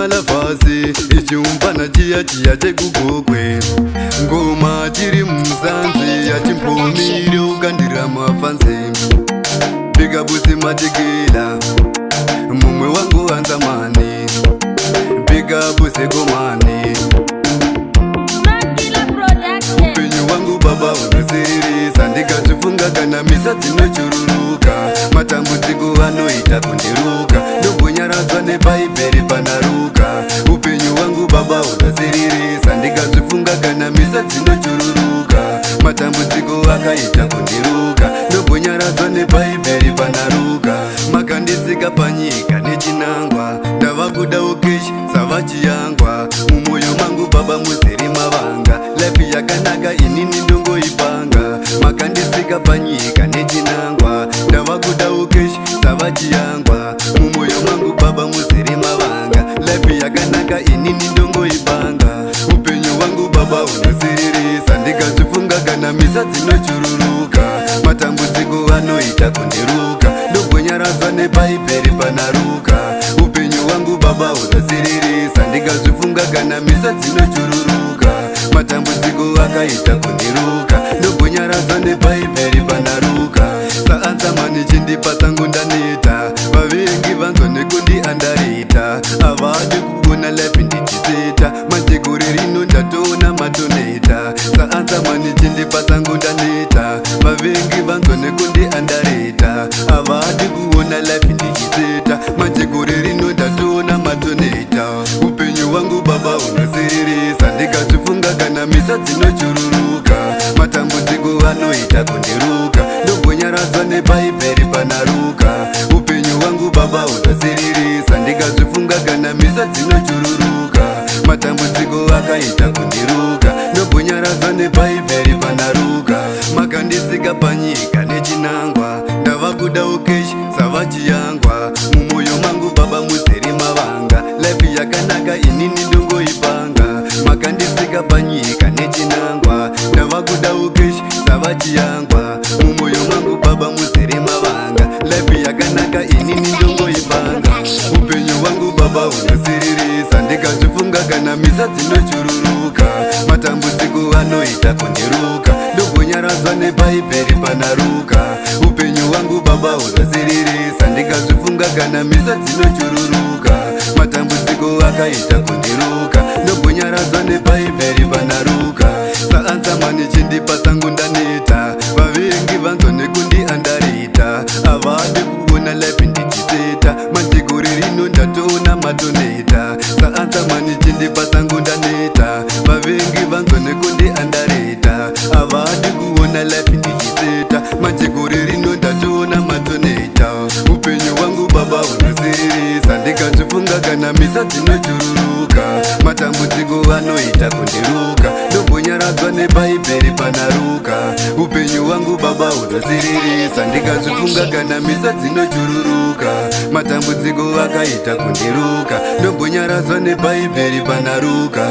mala fasi ichiumbana chiya chiya chekugogwe ngoma chiri muzanzi yachimbomire ukandira mafanzi pikabusi matikila mumwe wangu wanzamani pikabusi komani upenyu wangu baba unosirisa ndikazvifunga kana misa dzinochururuka matambudziko anoita kundiruka ndombonyaradzwa nepaiperi panaruka upenyu wangu baba unosirisa ndikazvifunga kana misa dzinochururuka matambudziko akaita kundiruka ndombonyaradzwa nepaiperi panaruka makandisika panyika nechinangwa ndava kuda ukeshi savachiyangwa mumoyo mangu baba muzere mavanga laifi yakanaka inini ndongoipanga makandisika panyika nechinangwa ndava kuda ukeshi savachiyangwa mumoyo mangu baba muzere mavanga laifi yakanaka inini ndongoipanga upenyu wangu baba unosirisa ndikazvifunga kana misa dzinochururuka matambudziko anoita kundiruka ndombonyaradzwa nepaiperi panaruka upenyu wangu baba unosirisa ndikazvifunga kana misa dzinochururuka matambudziko akaita kundiruka ndombonyaradzwa nepaiperi panaruka saansamani chindipa tsangu ndaneta vavengi vanzwa nekundiandarita avadi kuona laifi ndichiseta majegore rino ndatoona matoneta saansamani chindipa tsangu ndaneta vavengi vanzwa nekundiandarita avadi kuona laifi ndichiseta majegore rino ndatoona matoneta upenyu wangu baba unosirisa ndikazvifunga kana misa dzinochururuka matambudziko anoita kundiruka ndombonyaradzwa nepaiperi panaruka upenyu wangu baba unosirisa ndikazvifunga kana misa dzinochururuka matambudziko akaita kundiruka ndombonyaradzwa nepaiperi panaruka makandisika panyika nechinangwa ndava kuda ukeshi savachiyangwa mumoyo mangu baba muzere mavanga laifi yakanaka inini ndongoipanga makandisika panyika nechinangwa ndava kuda ukeshi savachiyangwa mumoyo mangu baba muzere mavanga laifi yakanaka inini ndongoipanga upenyu wangu baba unosirisa ndikazvifunga kana misa dzinochururuka matambudziko anoita kundiruka ndombonyaradzwa nepaiperi panaruka upenyu wangu baba unosirisa ndikazvifunga kana misa dzinochururuka matambudziko akaita kundiruka ndombonyaradzwa nepaiperi panaruka saansamani chindipa tsangu ndaneta vavengi vanzwa nekundiandarita avadi kuona laifi ndichiseta majegore rino ndatoona matoneta saansamani chindipa tsangu ndaneta vavengi vanzwa nekundiandarita avadi kuona laifi ndichiseta majegore rino ndatoona matoneta upenyu wangu baba unosirisa ndikazvifunga kana misa dzinochururuka matambudziko anoita kundiruka ndombonyaradzwa nepaiperi panaruka upenyu wangu baba unosirisa ndikazvifunga kana misa dzinochururuka matambudziko akaita kundiruka ndombonyaradzwa nepaiperi panaruka.